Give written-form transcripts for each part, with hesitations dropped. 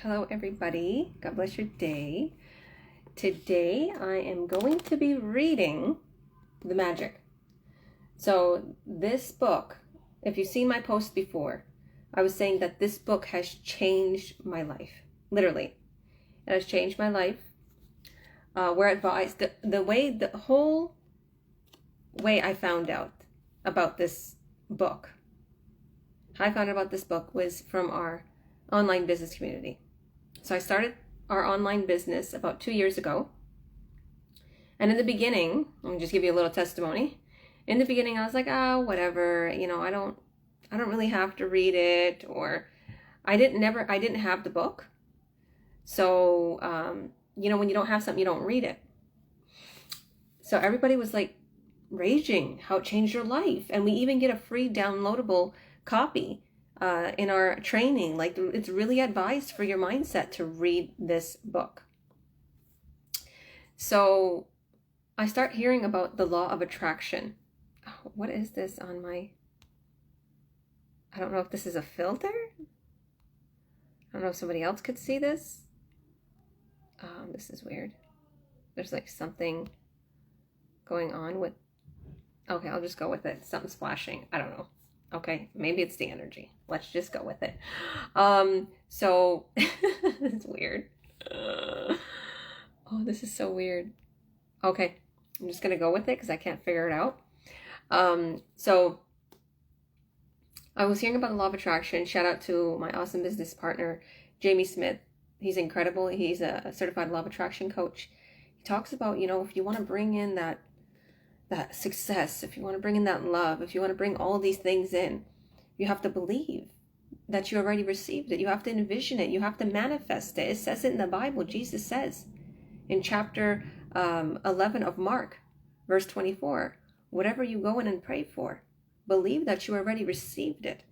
Hello, everybody. God bless your day. Today, I am going to be reading The Magic. So, this book, if you've seen my post before, I was saying that this book has changed my life. Literally. It has changed my life. We're advised, the whole way I found out about this book, how I found out about this book was from our online business community. So I started our online business about 2 years ago. And in the beginning, let me just give you a little testimony. In the beginning, I was like, whatever, I don't really have to read it, or I didn't have the book. So, when you don't have something, you don't read it. So everybody was like raging how it changed your life. And we even get a free downloadable copy in our training. Like, it's really advised for your mindset to read this book. So I start hearing about the law of attraction. Oh, what is this on my... I don't know if this is a filter. I don't know if somebody else could see this. This is weird. There's like something going on with... Okay, I'll just go with it. Something's flashing. I don't know. Okay, maybe it's the energy. Let's just go with it. So it's weird. Oh, this is so weird. Okay, I'm just gonna go with it because I can't figure it out. So I was hearing about the law of attraction. Shout out to my awesome business partner, Jamie Smith. He's incredible. He's a certified law of attraction coach. He talks about, if you want to bring in that success, if you want to bring in that love, if you want to bring all these things in, you have to believe that you already received it. You have to envision it. You have to manifest it. It says it in the Bible. Jesus says in chapter 11 of Mark, verse 24, whatever you go in and pray for, believe that you already received it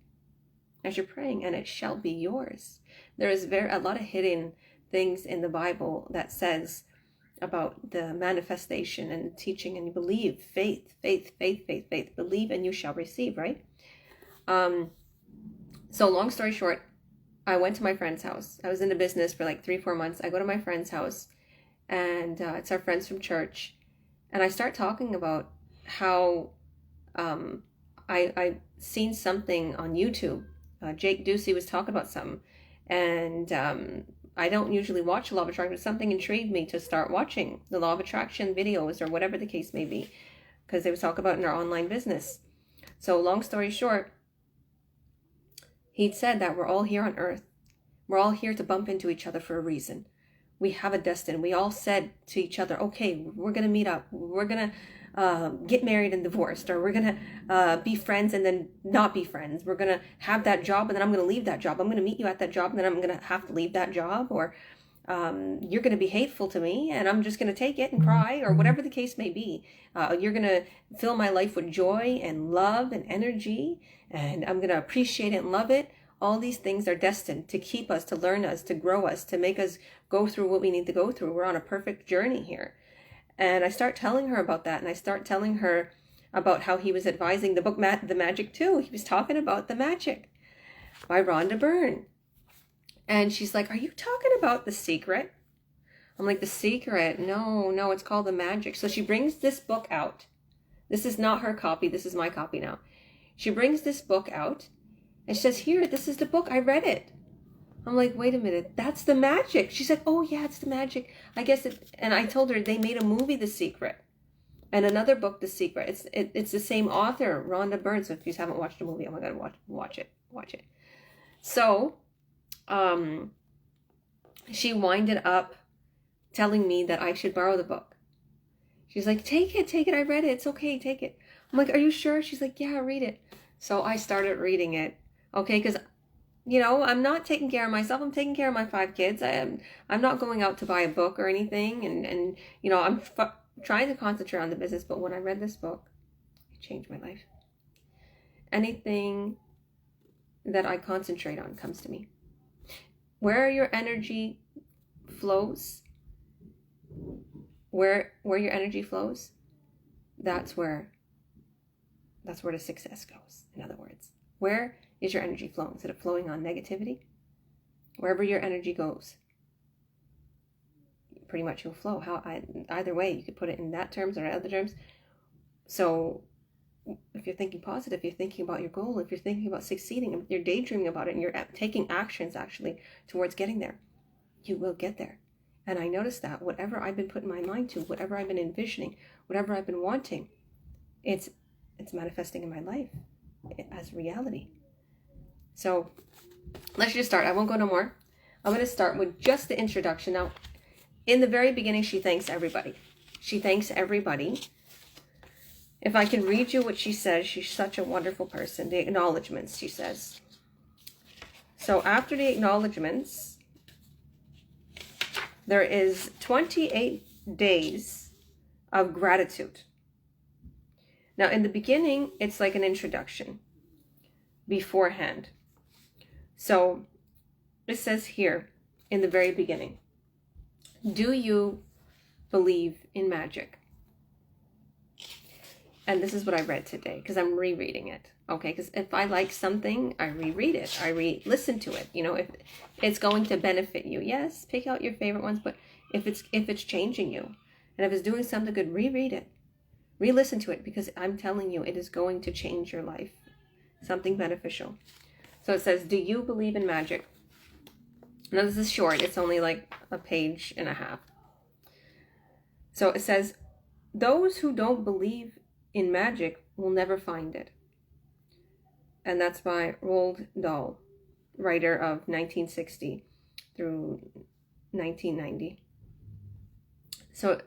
as you're praying, and it shall be yours. There is a lot of hidden things in the Bible that says about the manifestation and the teaching, and you believe, faith, believe and you shall receive, right? So long story short, I went to my friend's house. I was in the business for like 3-4 months. I go to my friend's house, and it's our friends from church, and I start talking about how I seen something on YouTube. Jake Ducey was talking about something, and I don't usually watch Law of Attraction, but something intrigued me to start watching the Law of Attraction videos, or whatever the case may be, because they would talk about in our online business. So long story short, he'd said that we're all here on earth. We're all here to bump into each other for a reason. We have a destiny. We all said to each other, okay, we're going to meet up. We're going to get married and divorced, or we're going to be friends and then not be friends. We're going to have that job, and then I'm going to leave that job. I'm going to meet you at that job, and then I'm going to have to leave that job, or you're going to be hateful to me and I'm just going to take it and cry, or whatever the case may be. You're going to fill my life with joy and love and energy, and I'm going to appreciate it and love it. All these things are destined to keep us, to learn us, to grow us, to make us go through what we need to go through. We're on a perfect journey here. And I start telling her about that. And I start telling her about how he was advising the book, The Magic too. He was talking about The Magic by Rhonda Byrne. And she's like, are you talking about The Secret? I'm like, The Secret? No, it's called The Magic. So she brings this book out. This is not her copy. This is my copy now. She brings this book out. And she says, here, this is the book. I read it. I'm like, wait a minute, that's The Magic. She's like, oh yeah, it's The Magic. I guess it, and I told her they made a movie, The Secret, and another book, The Secret. It's the same author, Rhonda Byrne. So if you haven't watched the movie, oh my God, watch it. So, she winded up telling me that I should borrow the book. She's like, take it. I read it. It's okay. Take it. I'm like, are you sure? She's like, yeah, read it. So I started reading it. Okay, because I'm not taking care of myself. I'm taking care of my 5 kids. I'm not going out to buy a book or anything. And I'm trying to concentrate on the business. But when I read this book, it changed my life. Anything that I concentrate on comes to me. Where your energy flows, where your energy flows, that's where the success goes. In other words, where is your energy flowing? Is it flowing on negativity? Wherever your energy goes, pretty much you'll flow. Either way, you could put it in that terms or other terms. So if you're thinking positive, if you're thinking about your goal, if you're thinking about succeeding, if you're daydreaming about it and you're taking actions actually towards getting there, you will get there. And I noticed that whatever I've been putting my mind to, whatever I've been envisioning, whatever I've been wanting, it's manifesting in my life as reality. So let's just start. I won't go no more. I'm going to start with just the introduction. Now, in the very beginning, she thanks everybody. She thanks everybody. If I can read you what she says, she's such a wonderful person. The acknowledgements, she says. So after the acknowledgements, there is 28 days of gratitude. Now, in the beginning, it's like an introduction beforehand. So it says here in the very beginning, do you believe in magic? And this is what I read today because I'm rereading it. Okay, because if I like something, I reread it. I listen to it. You know, if it's going to benefit you, yes, pick out your favorite ones. But if it's changing you, and if it's doing something good, reread it, re-listen to it, because I'm telling you, it is going to change your life, something beneficial. So it says, do you believe in magic? Now this is short. It's only like a page and a half. So it says, those who don't believe in magic will never find it. And that's by Roald Dahl, writer of 1960 through 1990. So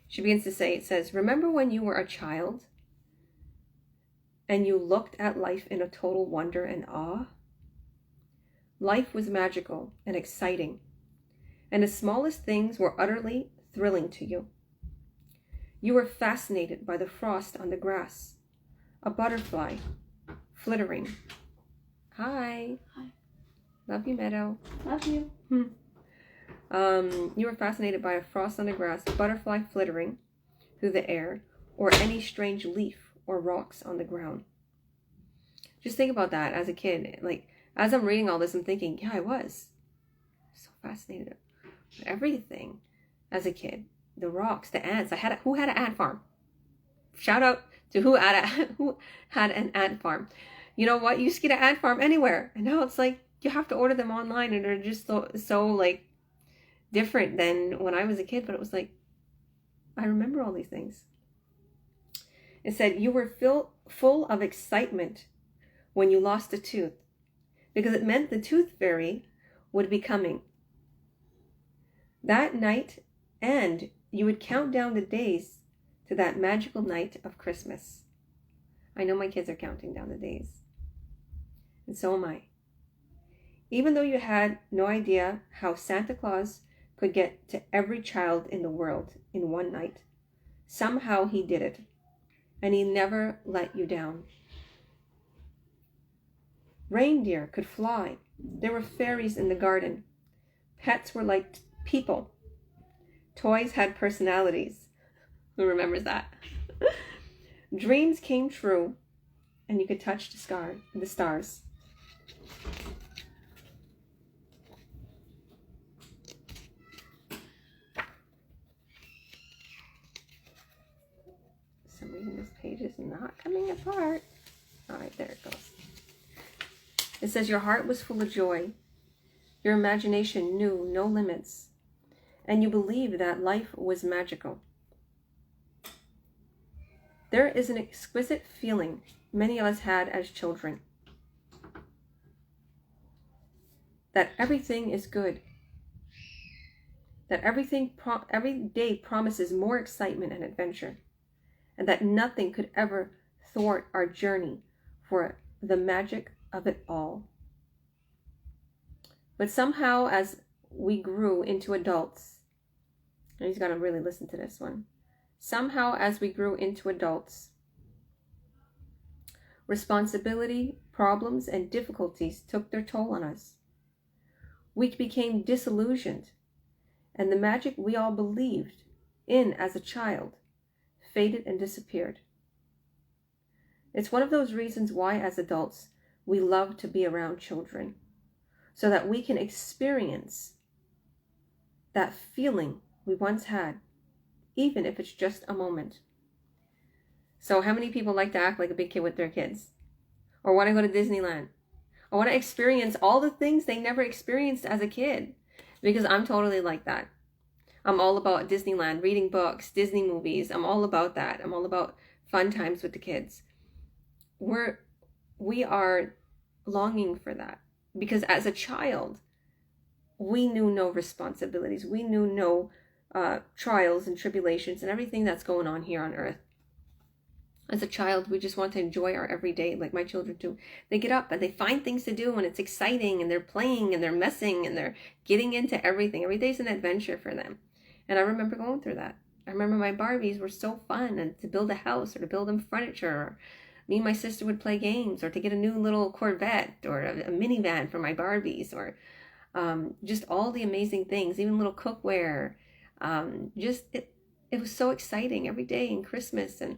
she begins to say, it says, remember when you were a child and you looked at life in a total wonder and awe? Life was magical and exciting, and the smallest things were utterly thrilling to you. You were fascinated by the frost on the grass, a butterfly flittering. Hi. Hi. Love you, Meadow. Love you. You were fascinated by a frost on the grass, a butterfly flittering through the air, or any strange leaf or rocks on the ground. Just think about that as a kid. Like, as I'm reading all this, I'm thinking, yeah, I was so fascinated with everything as a kid. The rocks, the ants. Who had an ant farm? Shout out to who had an ant farm. You know what? You used to get an ant farm anywhere, and now it's like you have to order them online, and they're just so like different than when I was a kid. But it was like, I remember all these things. It said you were full of excitement when you lost a tooth, because it meant the tooth fairy would be coming that night, and you would count down the days to that magical night of Christmas. I know my kids are counting down the days, and so am I. Even though you had no idea how Santa Claus could get to every child in the world in one night, somehow he did it, and he never let you down. Reindeer could fly. There were fairies in the garden. Pets were like people. Toys had personalities. Who remembers that? Dreams came true, and you could touch the stars. For some reason this page is not coming apart. All right, there it goes. It says your heart was full of joy. Your imagination knew no limits, and you believed that life was magical. There is an exquisite feeling many of us had as children, that everything is good, that every day promises more excitement and adventure, and that nothing could ever thwart our journey for the magic of it all. But somehow, as we grew into adults, and he's got to really listen to this one. Somehow, as we grew into adults, responsibility, problems, and difficulties took their toll on us. We became disillusioned, and the magic we all believed in as a child faded and disappeared. It's one of those reasons why, as adults, we love to be around children, so that we can experience that feeling we once had, even if it's just a moment. So how many people like to act like a big kid with their kids? Or want to go to Disneyland? Or want to experience all the things they never experienced as a kid? Because I'm totally like that. I'm all about Disneyland, reading books, Disney movies. I'm all about that. I'm all about fun times with the kids. We are longing for that. Because as a child, we knew no responsibilities. We knew no trials and tribulations and everything that's going on here on earth. As a child, we just want to enjoy our everyday, like my children do. They get up and they find things to do and it's exciting and they're playing and they're messing and they're getting into everything. Every day's an adventure for them. And I remember going through that. I remember my Barbies were so fun, and to build a house or to build them furniture. Or me and my sister would play games, or to get a new little Corvette or a minivan for my Barbies, or just all the amazing things, even little cookware. It was so exciting every day in Christmas. And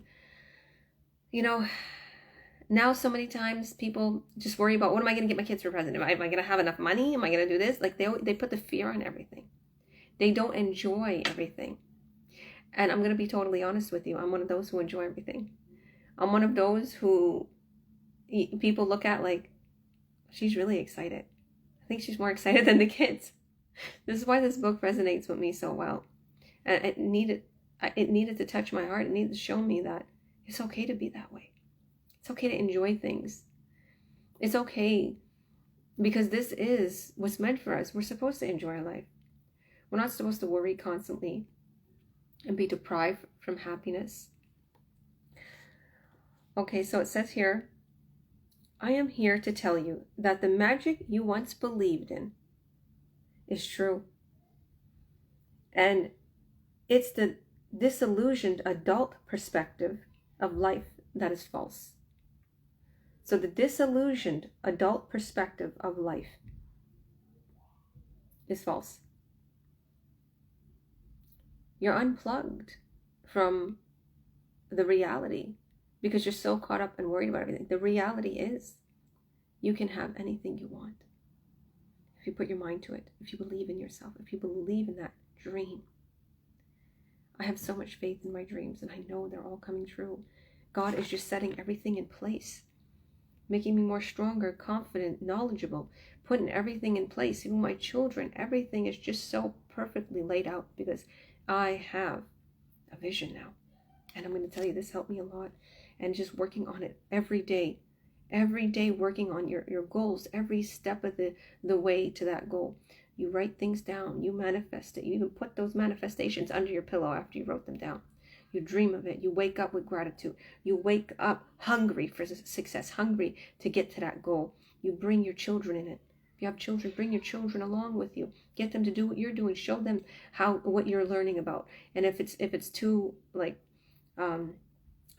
now so many times people just worry about, what am I going to get my kids for a present? Am I going to have enough money? Am I going to do this? Like they put the fear on everything. They don't enjoy everything. And I'm going to be totally honest with you. I'm one of those who enjoy everything. I'm one of those who people look at like, she's really excited. I think she's more excited than the kids. This is why this book resonates with me so well. And it needed to touch my heart. It needed to show me that it's okay to be that way. It's okay to enjoy things. It's okay because this is what's meant for us. We're supposed to enjoy our life. We're not supposed to worry constantly and be deprived from happiness. Okay, so it says here, I am here to tell you that the magic you once believed in is true. And it's the disillusioned adult perspective of life that is false. So the disillusioned adult perspective of life is false. You're unplugged from the reality because you're so caught up and worried about everything. The reality is you can have anything you want if you put your mind to it, if you believe in yourself, if you believe in that dream. I have so much faith in my dreams, and I know they're all coming true. God is just setting everything in place, making me more stronger, confident, knowledgeable, putting everything in place. Even my children, everything is just so perfectly laid out because I have a vision now. And I'm going to tell you, this helped me a lot. And just working on it every day working on your goals, every step of the way to that goal. You write things down, you manifest it. You even put those manifestations under your pillow after you wrote them down. You dream of it. You wake up with gratitude. You wake up hungry for success, hungry to get to that goal. You bring your children in it. If you have children, bring your children along with you. Get them to do what you're doing. Show them what you're learning about. And if it's too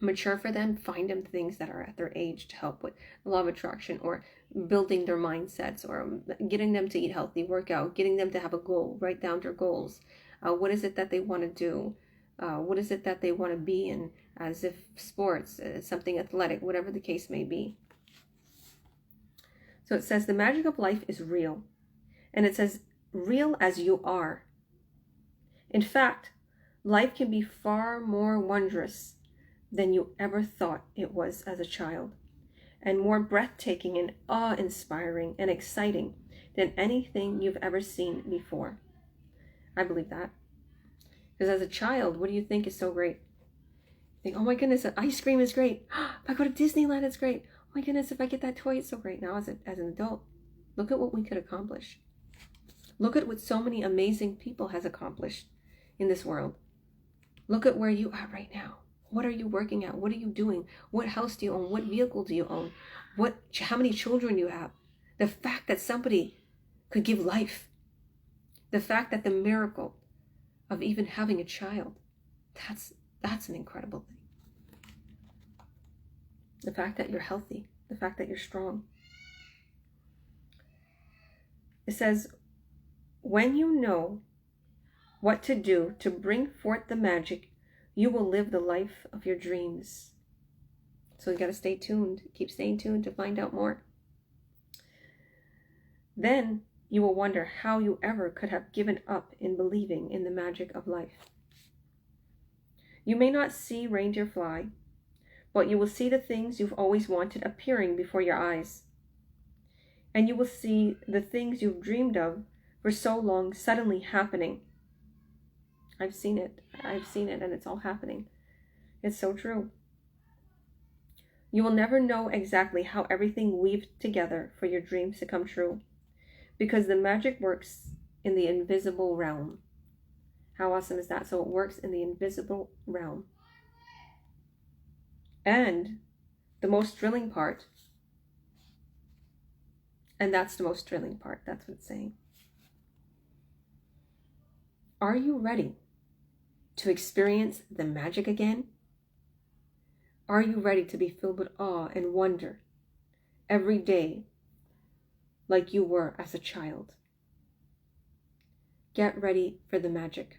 mature for them, find them things that are at their age to help with the law of attraction, or building their mindsets, or getting them to eat healthy, work out, getting them to have a goal, write down their goals. What is it that they want to do? What is it that they want to be in, as if sports, something athletic, whatever the case may be. So it says the magic of life is real. And it says real as you are. In fact, life can be far more wondrous than you ever thought it was as a child, and more breathtaking and awe-inspiring and exciting than anything you've ever seen before. I believe that. Because as a child, what do you think is so great? You think, oh my goodness, ice cream is great. If I go to Disneyland, it's great. Oh my goodness, if I get that toy, it's so great. Now as an adult, look at what we could accomplish. Look at what so many amazing people has accomplished in this world. Look at where you are right now. What are you working at? What are you doing? What house do you own? What vehicle do you own? How many children you have? The fact that somebody could give life. The fact that the miracle of even having a child, that's an incredible thing. The fact that you're healthy, the fact that you're strong. It says, when you know what to do to bring forth the magic, you will live the life of your dreams. So you got to stay tuned. Keep staying tuned to find out more. Then you will wonder how you ever could have given up in believing in the magic of life. You may not see reindeer fly, but you will see the things you've always wanted appearing before your eyes. And you will see the things you've dreamed of for so long suddenly happening. I've seen it, and it's all happening. It's so true. You will never know exactly how everything weaved together for your dreams to come true, because the magic works in the invisible realm. How awesome is that? So it works in the invisible realm. And the most thrilling part, and that's the most thrilling part, that's what it's saying. Are you ready to experience the magic again? Are you ready to be filled with awe and wonder every day like you were as a child? Get ready for the magic.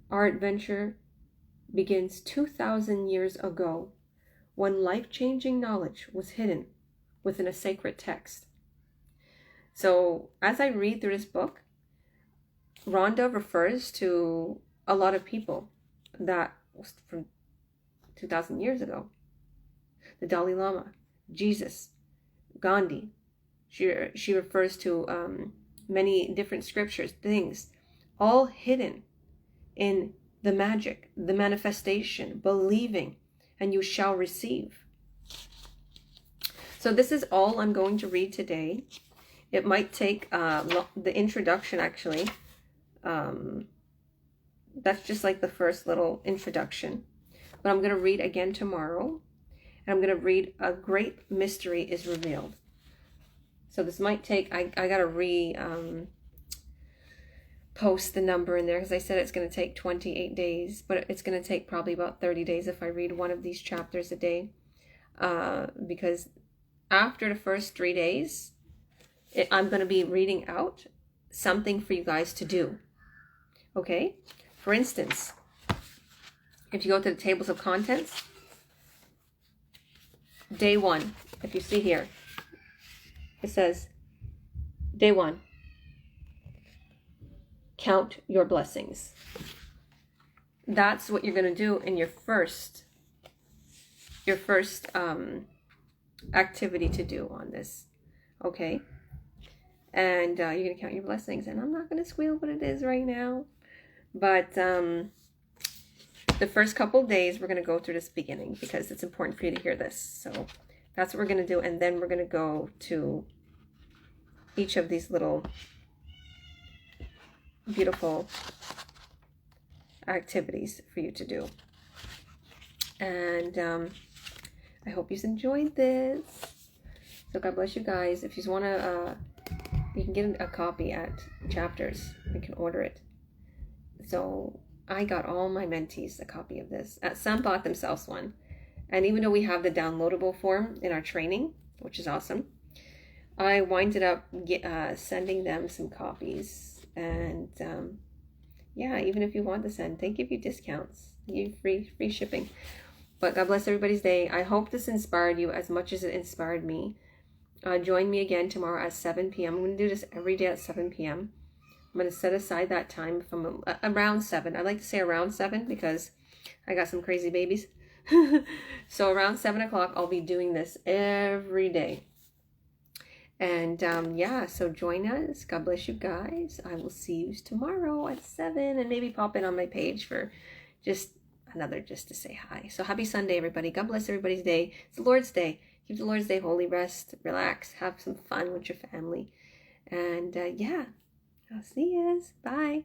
Our adventure begins 2,000 years ago when life-changing knowledge was hidden within a sacred text. So as I read through this book, Rhonda refers to a lot of people that was from 2,000 years ago. The Dalai Lama, Jesus, Gandhi. She refers to many different scriptures, things, all hidden in the magic, the manifestation, believing, and you shall receive. So this is all I'm going to read today. It might take the introduction, actually. That's just like the first little introduction. But I'm going to read again tomorrow. And I'm going to read A Great Mystery is Revealed. So this might take, I got to post the number in there, because I said it's going to take 28 days, but it's going to take probably about 30 days if I read one of these chapters a day, because after the first 3 days, I'm going to be reading out something for you guys to do. Okay? For instance, if you go to the tables of contents, day 1, if you see here, it says, day 1, count your blessings. That's what you're going to do in your first activity to do on this. Okay? And you're going to count your blessings. And I'm not going to squeal what it is right now. But the first couple days, we're going to go through this beginning, because it's important for you to hear this. So that's what we're going to do. And then we're going to go to each of these little beautiful activities for you to do. And I hope you enjoyed this. So God bless you guys. If you want to, you can get a copy at Chapters. You can order it. So I got all my mentees a copy of this. Some bought themselves one. And even though we have the downloadable form in our training, which is awesome, I winded up sending them some copies. And yeah, even if you want to send, they give you discounts. They give you free shipping. But God bless everybody's day. I hope this inspired you as much as it inspired me. Join me again tomorrow at 7 p.m. I'm going to do this every day at 7 p.m. I'm going to set aside that time from around 7. I like to say around 7 because I got some crazy babies. So around 7 o'clock, I'll be doing this every day. And yeah, so join us. God bless you guys. I will see you tomorrow at 7, and maybe pop in on my page for just to say hi. So happy Sunday, everybody. God bless everybody's day. It's the Lord's Day. Keep the Lord's Day holy. Rest, relax, have some fun with your family. And yeah, I'll see you. Bye.